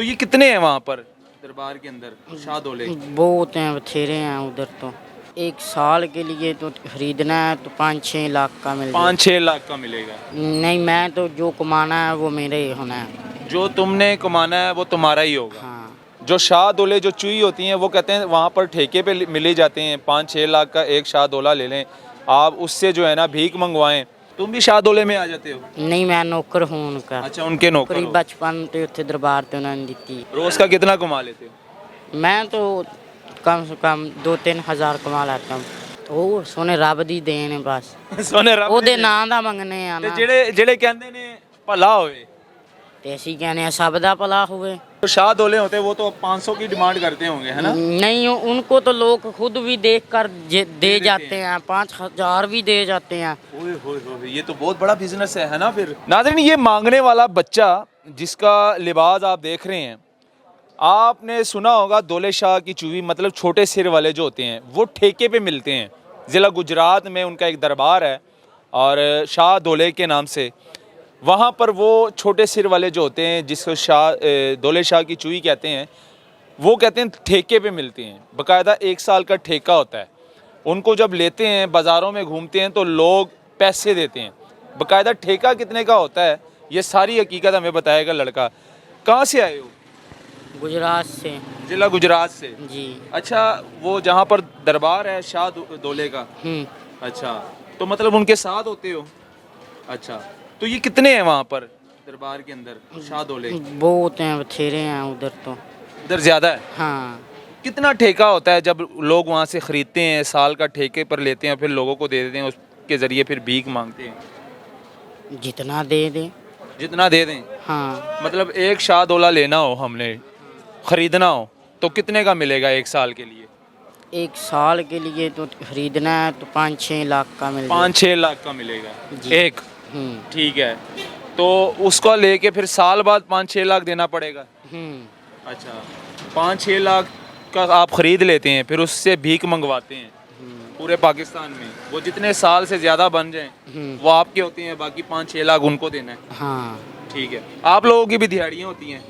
ये कितने हैं वहाँ पर दरबार के अंदर शाहदोले? बहुत हैं, बथेरे हैं उधर तो। एक साल के लिए तो खरीदना है तो 5-6 लाख का मिल जाए। 5-6 लाख का मिलेगा। नहीं, मैं तो जो कमाना है वो मेरे ही होना है। जो तुमने कमाना है वो तुम्हारा ही होगा। हाँ। जो शाहदोले जो चुई होती हैं वो कहते हैं वहाँ पर ठेके पे मिले जाते हैं, 5-6 लाख का एक शाहदोला ले लें आप, उससे जो है ना भीख मंगवाएं। तुम भी शाहदोले में आ जाते हो? नहीं, मैं नौकर हूँ उनका। अच्छा, उनके नौकर पूरी हो। बचपन तो उत्थे दरबार ते उन्होंने दी। रोज़ का कितना कमा लेते हो? मैं तो कम से कम 2-3 हज़ार कमा लेता हूँ। तो सोने रब दी देन है बस। सोने रब ਉਹਦੇ ਨਾਂ ਦਾ ਮੰਗਨੇ ਆ ਤੇ ਨਾ। ਜਿਹੜੇ ਕਹਿੰਦੇ ਨੇ ਭਲਾ ਹੋਵੇ, ਤੇ ਅਸੀਂ ਕਹਿੰਦੇ ਆ सब ਦਾ ਭਲਾ ਹੋਵੇ। तो शाहदोले होते हैं वो तो 500 की डिमांड करते होंगे, है ना? नहीं, उनको तो लोग खुद भी देख कर दे देते जाते हैं, 5,000 भी दे जाते हैं। ओए होए होए, ये तो बहुत बड़ा बिजनेस है ना फिर। नाज़रीन, ये मांगने वाला बच्चा जिसका लिबास आप देख रहे हैं, आपने सुना होगा दौले शाह की चूवी, मतलब छोटे सिर वाले जो होते हैं वो ठेके पे मिलते हैं। ज़िला गुजरात में उनका एक दरबार है और शाह दौले के नाम से, वहाँ पर वो छोटे सिर वाले जो होते हैं जिसको दौले शाह की चूई कहते हैं, वो कहते हैं ठेके पे मिलते हैं। बाकायदा 1 साल का ठेका होता है। उनको जब लेते हैं, बाज़ारों में घूमते हैं तो लोग पैसे देते हैं। बाकायदा ठेका कितने का होता है ये सारी हकीकत हमें बताएगा लड़का। कहाँ से आए हो? गुजरात से। ज़िला गुजरात से। जी। अच्छा, वो जहाँ पर दरबार है शाह दौले का, अच्छा, तो मतलब उनके साथ होते हो? अच्छा, तो ये कितने हैं वहाँ पर दरबार के अंदर शाह दौले? बहुत हैं, बथेरे हैं उधर तो। उधर ज़्यादा है? हाँ। कितना ठेका होता है जब लोग वहाँ से ख़रीदते हैं, साल का ठेके पर लेते हैं, फिर लोगों को दे देते हैं, उसके ज़रिए फिर भीख मांगते हैं? जितना दे दे। जितना दे दें? हाँ। मतलब एक शाह दौला लेना हो, हमने ख़रीदना हो, तो कितने का मिलेगा 1 साल के लिए? एक साल के लिए तो खरीदना है तो 5-6 लाख का मिल जाए। 5-6 लाख का मिलेगा जी। एक? ठीक है, तो उसको लेके फिर साल बाद 5-6 लाख देना पड़ेगा? अच्छा, 5-6 लाख का आप ख़रीद लेते हैं, फिर उससे भीख मंगवाते हैं पूरे पाकिस्तान में। वो जितने साल से ज़्यादा बन जाएं वो आपके होते हैं, बाकी 5-6 लाख उनको देना है। हाँ। ठीक है, आप लोगों की भी दिहाड़ियाँ होती हैं?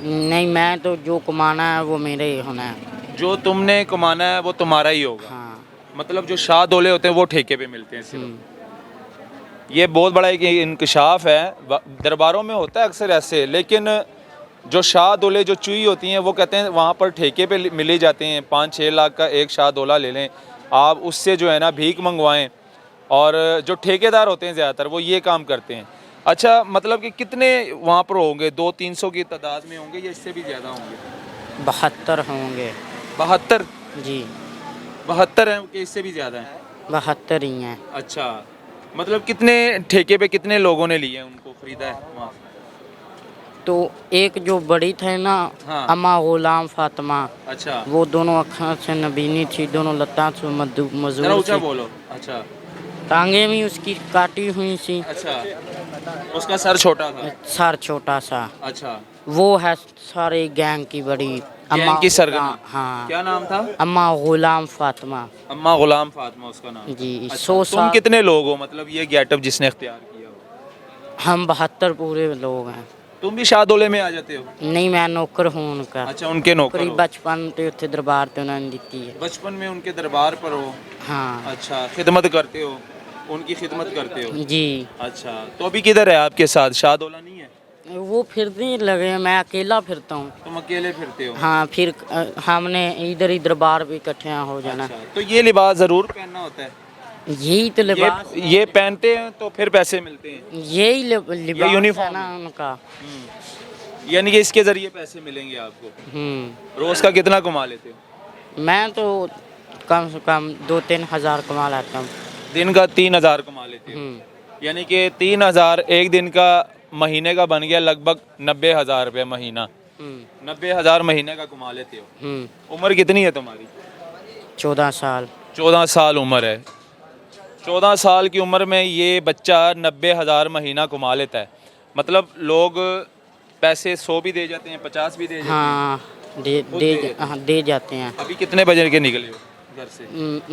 नहीं, मैं तो जो कमाना है वो मेरे ही होना है। जो तुमने कमाना है वो तुम्हारा ही होगा। हाँ। मतलब जो शाह दौले होते हैं वो ठेके पे मिलते हैं सिर्फ। ये बहुत बड़ा एक इंकशाफ है। दरबारों में होता है अक्सर ऐसे, लेकिन जो शाह दौले जो चुई होती हैं वो कहते हैं वहाँ पर ठेके पे मिले जाते हैं, 5-6 लाख का एक शाह दौला ले लें आप, उससे जो है ना भीख मंगवाएं। और जो ठेकेदार होते हैं ज़्यादातर वो ये काम करते हैं। अच्छा, मतलब कि कितने वहाँ पर होंगे? 200-300 की तादाद में होंगे या इससे भी ज़्यादा होंगे? 72 होंगे। 72? जी। 72 हैं कि इससे भी ज़्यादा हैं? 72 ही हैं। अच्छा, मतलब कितने ठेके पे कितने लोगों ने लिए हैं, उनको ख़रीदा है वहाँ? तो एक जो बड़ी थे ना, हाँ। अम्मा गुलाम फातिमा, अच्छा, वो दोनों अखा से नबीनी थी, दोनों लत्ता से ज़रा मजदूर ऊंचा थी, बोलो। अच्छा टांगे भी उसकी काटी हुई थी, अच्छा, उसका सर छोटा था। सर छोटा सा। अच्छा, वो है सारे गैंग की बड़ी गैंग की सरगना? हाँ। क्या नाम था? अम्मा गुलाम फातिमा। अम्मा गुलाम फातिमा उसका नाम? जी। अच्छा, 100 तुम साल। कितने लोग हो, मतलब ये गेटअप जिसने इख्तियार किया हो? हम 72 पूरे लोग हैं। तुम भी शाहदोले में आ जाते हो? नहीं, मैं नौकर हूँ उनका। अच्छा, उनके नौकर पूरी हो। बचपन तो उत्थे दरबार ते उन्होंने दी है। बचपन में उनके दरबार पर हो? हाँ। अच्छा, खिदमत करते हो, उनकी खिदमत करते हो? जी। अच्छा, तो अभी किधर है आपके साथ? शाहदोला नहीं है? वो फिरते लगे, मैं अकेला फिरता हूँ। तुम अकेले फिरते हो? हाँ, फिर हमने इधर ही दरबार भी इकट्ठे हो जाना। अच्छा, तो ये लिबास ज़रूर पहनना होता है? यही तो लिबास, ये पहनते हैं तो फिर पैसे मिलते हैं? यही लिबास यूनिफॉर्म है ना है? उनका। यानी कि इसके ज़रिए पैसे मिलेंगे आपको। रोज़ का कितना कमा लेते हो? मैं तो कम से कम 2-3 हज़ार कमा लेता हूँ। दिन का 3,000 कमा लेते हो? यानी कि 3,000 एक दिन का, महीने का बन गया लगभग 90,000 रुपये महीना। 90,000 महीने का कमा लेते हो। उम्र कितनी है तुम्हारी? 14 साल। 14 साल उम्र है। 14 साल की उम्र में ये बच्चा 90,000 महीना कमा लेता है। मतलब लोग पैसे 100 भी दे जाते हैं, 50 भी दे जाते हैं। हाँ, दे जाते हैं। अभी कितने बजे के निकले हो घर से?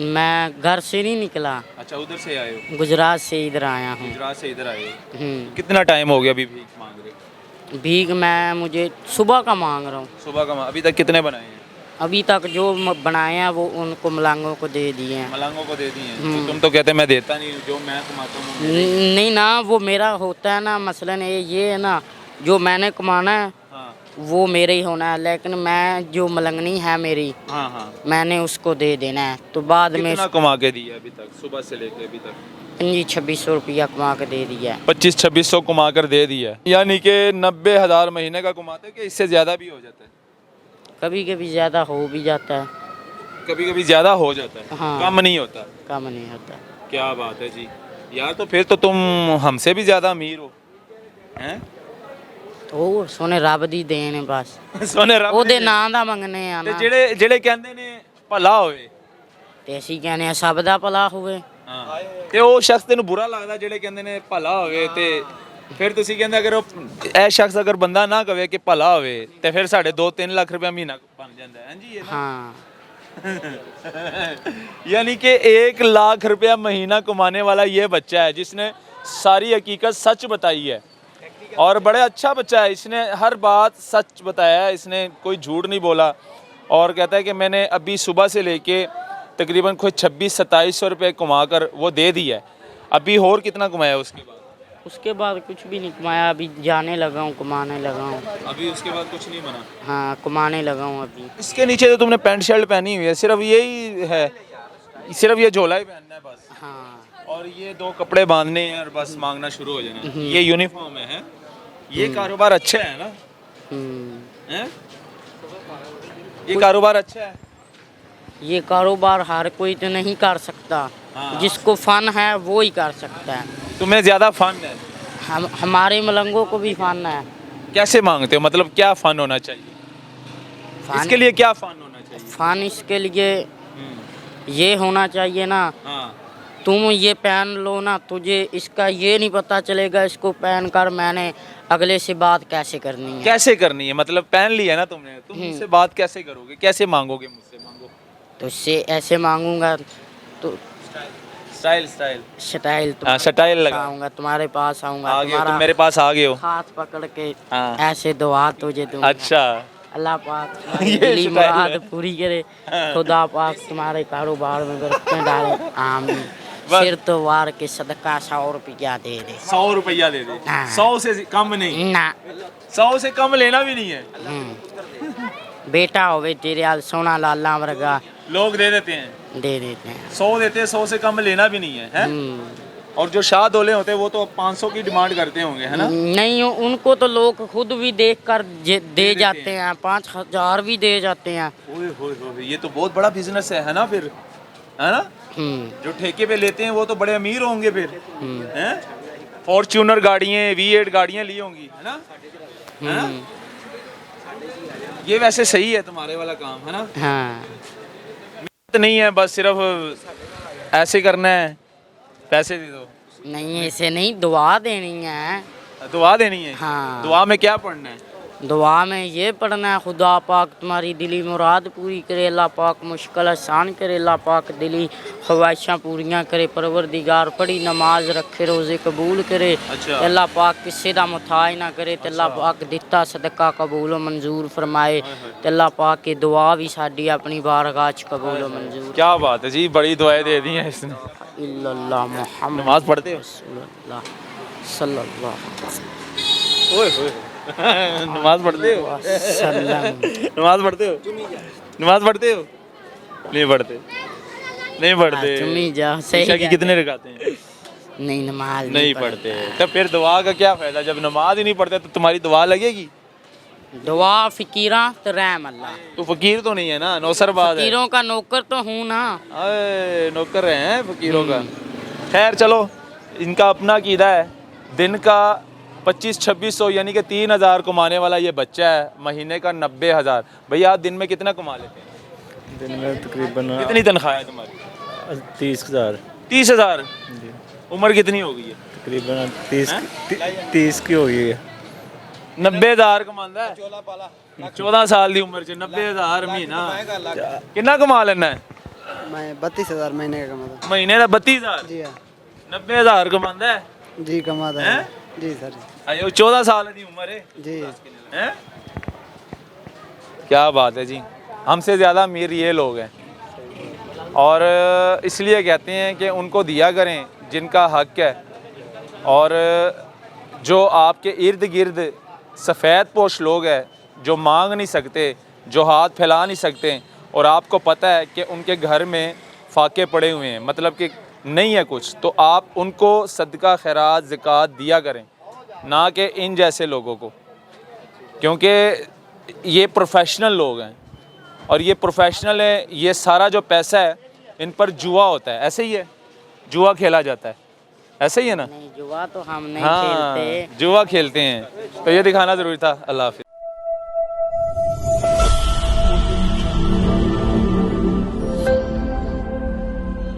मैं घर से नहीं निकला, अच्छा, उधर से आए हो? गुजरात से इधर आया हूँ। गुजरात से इधर आए हो? कितना टाइम हो गया अभी भीख मांग रहे हो? भीख मैं मुझे सुबह का मांग रहा हूँ। सुबह का अभी तक कितने बनाए हैं? अभी तक जो बनाए हैं वो उनको मलांगों को दे दिए हैं। मलांगों को दे दिए हैं। तो तुम तो कहते मैं देता नहीं, जो मैं कमाता हूँ नहीं ना, वो मेरा होता है ना, मसलन ये है ना, जो मैंने कमाना है हाँ वो मेरे ही होना है, लेकिन मैं जो मलंगनी है मेरी, हाँ हाँ। मैंने उसको दे देना है। तो बाद में कितना कमा के दिया अभी तक, सुबह से लेके अभी तक? 2500 रुपया कमा के दे दिया है। 2500-2600 कमा कर दे दिया, यानी कि 90,000 महीने का कमाते कि इससे ज़्यादा भी हो जाता है? कभी कभी ज़्यादा हो भी जाता है। कभी कभी ज़्यादा हो जाता है, हाँ। कम नहीं होता। कम नहीं होता। क्या बात है जी यार, तो फिर तो तुम हमसे भी ज़्यादा अमीर हो हैं? ਉਹ ਸੋਨੇ ਰੱਬ ਦੀ ਦੇਣ ਹੈ ਬਸ। ਸੋਨੇ ਰੱਬ ਉਹਦੇ ਨਾਂ ਦਾ ਮੰਗਨੇ ਆ ਤੇ ਨਾ, ਜਿਹੜੇ ਕਹਿੰਦੇ ਨੇ ਭਲਾ ਹੋਵੇ, ਤੇ ਅਸੀਂ ਕਹਿੰਦੇ ਆ ਸਭ ਦਾ ਭਲਾ ਹੋਵੇ। ਹਾਂ, ਤੇ ਉਹ ਸ਼ਖਸ ਤੈਨੂੰ ਬੁਰਾ ਲੱਗਦਾ ਜਿਹੜੇ ਕਹਿੰਦੇ ਨੇ ਭਲਾ ਹੋਵੇ, ਤੇ ਫਿਰ ਤੁਸੀਂ ਕਹਿੰਦੇ ਅਗਰ ਉਹ ਇਹ ਸ਼ਖਸ ਅਗਰ ਬੰਦਾ ਨਾ ਕਵੇ ਕਿ ਭਲਾ ਹੋਵੇ ਤੇ ਫਿਰ ਸਾਡੇ 2-3 ਲੱਖ ਰੁਪਏ ਮਹੀਨਾ ਬਣ ਜਾਂਦਾ ਹੈ ਜੀ ਇਹ ਨਾ? हाँ यानी कि 1 लाख रुपया महीना कमाने वाला ये बच्चा है जिसने सारी हकीकत सच बताई है, और बड़े अच्छा बच्चा है, इसने हर बात सच बताया है, इसने कोई झूठ नहीं बोला। और कहता है कि मैंने अभी सुबह से लेके तकरीबन कोई 2600-2700 रुपये कमा कर वो दे दिया है। अभी और कितना कमाया उसके बाद कुछ भी नहीं कमाया, अभी जाने लगा हूँ, कमाने लगा हूँ। अभी उसके बाद कुछ नहीं बना? हाँ, कमाने लगा हूँ अभी। इसके नीचे तो तुमने पैंट शर्ट पहनी हुई है, सिर्फ यही है, सिर्फ ये झोला ही पहनना है बस? हाँ। और ये 2 कपड़े बांधने हैं और बस मांगना शुरू हो जाना, ये यूनिफॉर्म है? ये कारोबार अच्छा है ना? हैं? ये कारोबार अच्छा है? ये कारोबार हर कोई तो नहीं कर सकता, हाँ। जिसको फन है वो ही कर सकता है। तुम्हें ज़्यादा फन है? हमारे मलंगों को भी फन है। कैसे मांगते हो, मतलब क्या फन होना चाहिए? फन, इसके लिए क्या फन होना चाहिए? फन इसके लिए ये होना चाहिए ना, हाँ तुम ये पहन लो ना, तुझे इसका ये नहीं पता चलेगा इसको पहन कर मैंने अगले से बात कैसे करनी है। कैसे करनी है, मतलब पहन लिया ना तुमने, तुम मुझसे बात कैसे करोगे, कैसे मांगोगे मुझसे? मांगो तो इससे ऐसे मांगूंगा तो स्टाइल स्टाइल स्टाइल हाँ, स्टाइल लगा आऊंगा, तुम्हारे पास आऊंगा, आ गए हो, तुम तुम्हारा मेरे पास आ गए हो। हाथ पकड़ के हाँ। ऐसे दुआ तुझे दूंगा। अच्छा, अल्लाह पाक ये दिली स्टाइल मुराद है। पूरी करे, खुदा पाक तुम्हारे कारोबार में बरकतें डाले, आमीन। बस। सिर तो वार के सदका 100 रुपया दे दे। 100 रुपया दे दे? हाँ। 100 से कम नहीं? ना 100 से कम लेना भी नहीं है? बेटा होवे तेरे हाल सोना लाला वर्गा लोग दे देते हैं, दे देते हैं। 100 देते हैं, 100 से कम लेना भी नहीं है, हैं? और जो शाह दोले होते हैं वो तो 500 की डिमांड करते होंगे, है ना? नहीं, उनको तो लोग खुद भी देख कर दे जाते हैं, 5000 भी दे जाते हैं। ओए होए होए, ये तो बहुत बड़ा बिजनेस है ना फिर, है ना? जो ठेके पे लेते हैं वो तो बड़े अमीर होंगे फिर, हैं? फॉर्च्यूनर गाड़ियाँ, V8 गाड़ियाँ ली होंगी, है ना? है ना? ये वैसे सही है तुम्हारे वाला काम, है ना? हाँ। तो नहीं है, बस सिर्फ ऐसे करना है, पैसे दे दो? नहीं, ऐसे नहीं, दुआ देनी है। दुआ देनी है? हाँ। दुआ में क्या पढ़ना है? दुआ में ये पढ़ना है, खुदा पाक तुम्हारी दिली मुराद पूरी करे, अल्लाह पाक मुश्किल आसान करे, अल्लाह पाक दिली ख्वाहिशां पूरियां करे, परवरदिगार पढ़ी नमाज रखे रोज़े कबूल करे, अच्छा। अल्लाह पाक किसी दा मुताज ना करे, ते अल्लाह पाक दिता सदका कबूल मंजूर फरमाए, ते अल्लाह पाक की दुआ भी साडी अपनी बारगाह च कबूल मंजूर। क्या बात है जी, बड़ी दुआएं दे दी हैं इसने। इल्लल्लाह मुहम्मद नमाज पढ़ते हो? रसूलुल्लाह सल्लल्लाहु ओए होए नमाज पढ़ते हो? वसल्लम। नमाज पढ़ते हो? नमाज पढ़ते हो? नहीं पढ़ते, नहीं पढ़ते। चुम्मी जाओ, सही ईशा की कहते कितने रकाते हैं? नहीं, नमाज नहीं पढ़ते। तो फिर दुआ का क्या फायदा, जब नमाज ही नहीं पढ़ते तो तुम्हारी दुआ लगेगी? दुआ फिकीरा तो रहम अल्लाह। तो फकीर तो नहीं है ना, नौसरबाज है। फकीरों का नौकर तो हूँ ना। अरे नौकर हैं फकीरों का। खैर चलो, इनका अपना कीदा है। दिन का 2500-2600 यानी कि 3000 कमाने वाला ये बच्चा है, महीने का 90,000। भैया आप दिन में कितना कमा लेते हैं? दिन में तकरीबन कितनी तनख्वाह है तुम्हारी? 30,000। 30,000? उम्र कितनी हो गई है? तकरीबन 30 की हो गई है। 90,000 कमांदा है? 14 साल की उम्र च 90,000 महीना कितना कमा लेना है? मैं 32,000 महीने का कमाता महीने का 32,000? जी हाँ 90,000 कमांदा है? जी कमाता है जी सर। अयो 14 साल की उम्र है जी हैं? क्या बात है जी, हमसे ज़्यादा अमीर ये लोग हैं और इसलिए कहते हैं कि उनको दिया करें जिनका हक है। और जो आपके इर्द गिर्द सफ़ेद पोश लोग हैं जो मांग नहीं सकते, जो हाथ फैला नहीं सकते और आपको पता है कि उनके घर में फाके पड़े हुए हैं, मतलब कि नहीं है कुछ, तो आप उनको सदका खैरात ज़कात दिया करें, ना कि इन जैसे लोगों को, क्योंकि ये प्रोफेशनल लोग हैं और ये प्रोफेशनल है। ये सारा जो पैसा है इन पर जुआ होता है, ऐसे ही है, जुआ खेला जाता है, ऐसे ही है ना? नहीं जुआ तो हम नहीं हाँ, खेलते। जुआ खेलते हैं। तो ये दिखाना ज़रूरी था। अल्लाह हाफ़िज़।